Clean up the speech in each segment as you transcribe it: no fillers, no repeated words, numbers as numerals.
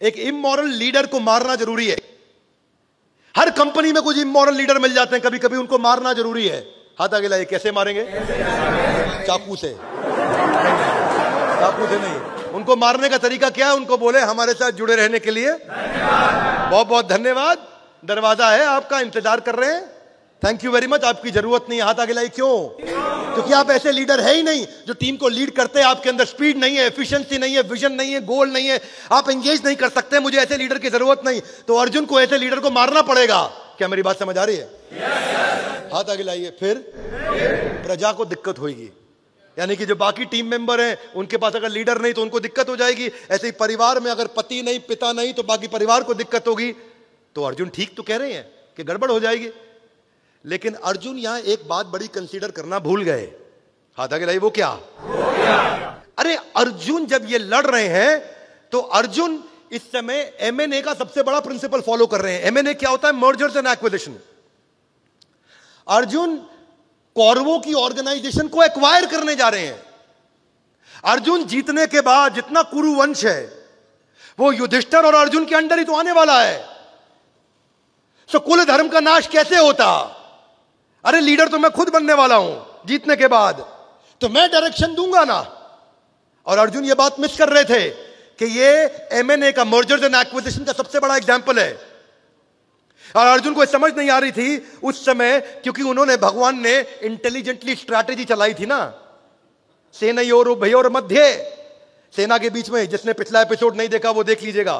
एक immoral leader को मारना जरूरी है। हर कंपनी में कुछ इमोरल लीडर मिल जाते हैं, कभी कभी उनको मारना जरूरी है। हाथ आगे लाइए, कैसे मारेंगे? चाकू से। चाकू से नहीं, उनको मारने का तरीका क्या है? उनको बोले हमारे साथ जुड़े रहने के लिए बहुत बहुत धन्यवाद, दरवाजा है आपका, इंतजार कर रहे हैं, थैंक यू वेरी मच, आपकी जरूरत नहीं है। हाथ आगे लाइए। क्यों? क्योंकि आप ऐसे लीडर है ही नहीं जो टीम को लीड करते हैं। आपके अंदर स्पीड नहीं है, एफिशिएंसी नहीं है, विजन नहीं है, गोल नहीं है, आप एंगेज नहीं कर सकते। मुझे ऐसे लीडर की जरूरत नहीं। तो अर्जुन को ऐसे लीडर को मारना पड़ेगा। क्या मेरी बात समझ आ रही है? हाथ आगे लाइए। फिर प्रजा को दिक्कत होगी, यानी कि जो बाकी टीम मेंबर हैं उनके पास अगर लीडर नहीं तो उनको दिक्कत हो जाएगी। ऐसे ही परिवार में अगर पति नहीं, पिता नहीं, तो बाकी परिवार को दिक्कत होगी। तो अर्जुन ठीक तो कह रहे हैं कि गड़बड़ हो जाएगी, लेकिन अर्जुन यहां एक बात बड़ी कंसीडर करना भूल गए। हाथ आगे लाइए। वो क्या? अरे अर्जुन जब ये लड़ रहे हैं तो अर्जुन इस समय एमएनए का सबसे बड़ा प्रिंसिपल फॉलो कर रहे हैं। एमएनए क्या होता है? Mergers and acquisition. अर्जुन कौरवों की ऑर्गेनाइजेशन को एक्वायर करने जा रहे हैं। अर्जुन जीतने के बाद जितना कुरु वंश है वो युधिष्ठिर और अर्जुन के अंडर ही तो आने वाला है। सो कुल धर्म का नाश कैसे होता? अरे लीडर तो मैं खुद बनने वाला हूं जीतने के बाद, तो मैं डायरेक्शन दूंगा ना। और अर्जुन ये बात मिस कर रहे थे कि ये एमएनए का, मर्जर्स एंड एक्विजिशन का सबसे बड़ा एग्जांपल है। और अर्जुन को समझ नहीं आ रही थी उस समय, क्योंकि उन्होंने, भगवान ने इंटेलिजेंटली स्ट्रैटेजी चलाई थी ना। सेनयोर उभयोर मध्य, सेना के बीच में, जिसने पिछला एपिसोड नहीं देखा वो देख लीजिएगा,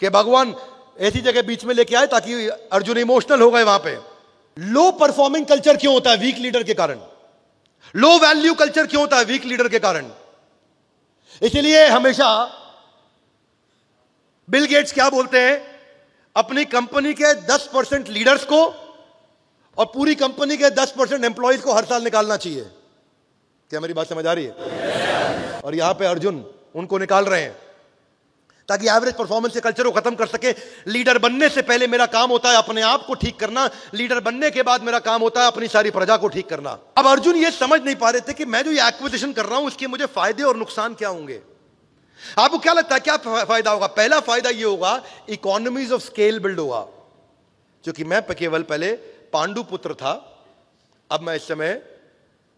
कि भगवान ऐसी जगह बीच में लेके आए ताकि अर्जुन इमोशनल हो गए वहां पे। लो परफॉर्मिंग कल्चर क्यों होता है? वीक लीडर के कारण। लो वैल्यू कल्चर क्यों होता है? वीक लीडर के कारण। इसलिए हमेशा बिल गेट्स क्या बोलते हैं? अपनी कंपनी के 10% लीडर्स को और पूरी कंपनी के 10% एम्प्लॉइज को हर साल निकालना चाहिए। क्या मेरी बात समझ आ रही है? और यहां पे अर्जुन उनको निकाल रहे हैं ताकि एवरेज परफॉर्मेंस के कल्चर को खत्म कर सके। लीडर बनने से पहले मेरा काम होता है अपने आप को ठीक करना, लीडर बनने के बाद मेरा काम होता है अपनी सारी प्रजा को ठीक करना। अब अर्जुन ये समझ नहीं पा रहे थे कि मैं जो ये एक्विजिशन कर रहा हूं उसके मुझे फायदे और नुकसान क्या होंगे। आपको क्या लगता है क्या फायदा होगा? पहला फायदा ये होगा, इकोनॉमीज ऑफ स्केल बिल्ड होगा। क्योंकि मैं केवल पहले पांडु पुत्र था, अब मैं इस समय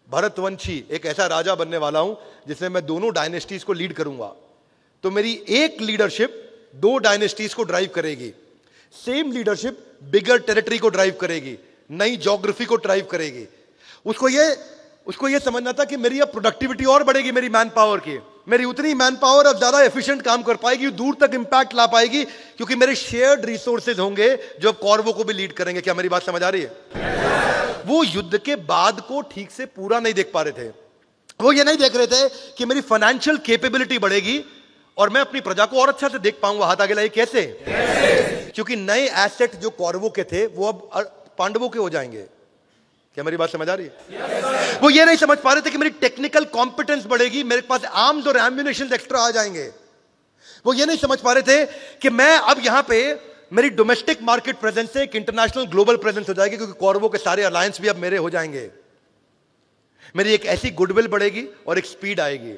भरतवंशी एक ऐसा राजा बनने वाला हूं जिसमें मैं दोनों डायनेस्टीज को लीड करूंगा। तो मेरी एक लीडरशिप 2 डायनेस्टीज को ड्राइव करेगी। सेम लीडरशिप बिगर टेरिटरी को ड्राइव करेगी, नई ज्योग्राफी को ड्राइव करेगी। उसको ये समझना था कि मेरी अब प्रोडक्टिविटी और बढ़ेगी, मेरी मैन पावर की, मेरी उतनी मैन पावर अब ज्यादा एफिशिएंट काम कर पाएगी, दूर तक इंपैक्ट ला पाएगी, क्योंकि मेरे शेयर्ड रिसोर्सेज होंगे जो कौरवों को भी लीड करेंगे। क्या मेरी बात समझ आ रही है? वो युद्ध के बाद को ठीक से पूरा नहीं देख पा रहे थे। वो ये नहीं देख रहे थे कि मेरी फाइनेंशियल कैपेबिलिटी बढ़ेगी और मैं अपनी प्रजा को और अच्छा से देख पाऊंगा। हाथ आगे लाइए। कैसे? क्योंकि नए एसेट जो कौरवों के थे वो अब पांडवों के हो जाएंगे। क्या मेरी बात समझ आ रही है? वो ये नहीं समझ पा रहे थे कि मेरी टेक्निकल कॉम्पिटेंस बढ़ेगी, मेरे पास आर्म्स और एम्युनिशन एक्स्ट्रा आ जाएंगे। वो ये नहीं समझ पा रहे थे कि मैं अब यहां पे मेरी डोमेस्टिक मार्केट प्रेजेंस से एक इंटरनेशनल ग्लोबल प्रेजेंस हो जाएगी, क्योंकि कौरवों के सारे अलायंस भी अब मेरे हो जाएंगे। मेरी एक ऐसी गुडविल बढ़ेगी और एक स्पीड आएगी।